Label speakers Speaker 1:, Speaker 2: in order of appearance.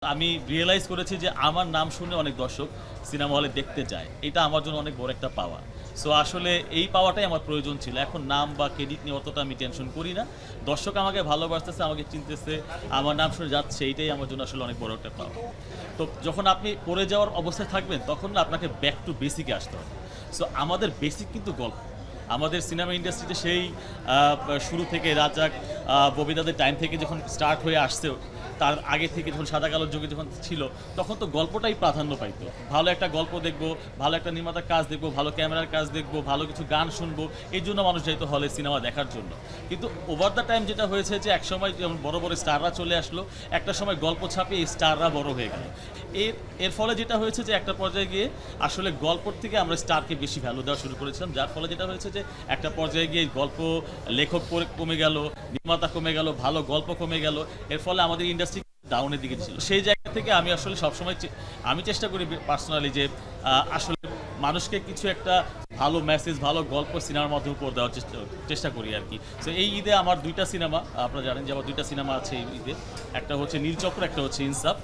Speaker 1: আমি রিয়েলাইজ করেছি যে আমার নাম শুনে অনেক দর্শক সিনেমা হলে দেখতে যায়। এটা আমার জন্য অনেক বড় একটা পাওয়া। সো আসলে এই পাওয়াটাই আমার প্রয়োজন ছিল। এখন নাম বা ক্রেডিট নিয়ে অতটা আমি টেনশন করি না। দর্শক আমাকে ভালোবাসতেছে, আমাকে চিনতেছে, আমার নাম শুনে যাচ্ছে, এইটাই আমার জন্য আসলে অনেক বড় একটা পাওয়া। তো যখন আপনি পড়ে যাওয়ার অবস্থায় থাকবেন, তখন না আপনাকে ব্যাক টু বেসিকে আসতে হবে। সো আমাদের বেসিক কিন্তু গল্প। আমাদের সিনেমা ইন্ডাস্ট্রিতে সেই শুরু থেকে রাজাক, ববিদাদের টাইম থেকে যখন স্টার্ট হয়ে আসছে, তার আগে থেকে যখন সাদা কালোর যুগে যখন ছিল, তখন তো গল্পটাই প্রাধান্য পাইতো। ভালো একটা গল্প দেখবো, ভালো একটা নির্মাতার কাজ দেখবো, ভালো ক্যামেরার কাজ দেখবো, ভালো কিছু গান শুনবো, এই জন্য মানুষ যাইতো হলে সিনেমা দেখার জন্য। কিন্তু ওভার দ্য টাইম যেটা হয়েছে যে একসময় যেমন বড় বড় স্টাররা চলে আসলো, একটা সময় গল্প ছাপিয়ে এই স্টাররা বড় হয়ে গেল। এর এর ফলে যেটা হয়েছে যে একটা পর্যায়ে গিয়ে আসলে গল্পর থেকে আমরা স্টারকে বেশি ভ্যালু দেওয়া শুরু করেছিলাম, যার ফলে যেটা হয়েছে যে একটা পর্যায়ে গিয়ে গল্প লেখক কমে গেল, নির্মাতা কমে গেল, ভালো গল্প কমে গেল। এর ফলে আমাদের ইন্ডাস্ট্রি ডাউনের দিকে ছিল। সেই জায়গা থেকে আমি আসলে সবসময় আমি চেষ্টা করি পার্সোনালি যে আসলে মানুষকে কিছু একটা ভালো মেসেজ, ভালো গল্প সিনেমার মাধ্যমে উপর দেওয়ার চেষ্টা করি আর কি। তো এই ঈদে আমার দুইটা সিনেমা, আপনারা জানেন যে আমার দুইটা সিনেমা আছে এই ঈদে। একটা হচ্ছে নীলচক্র, একটা হচ্ছে ইনসাফ।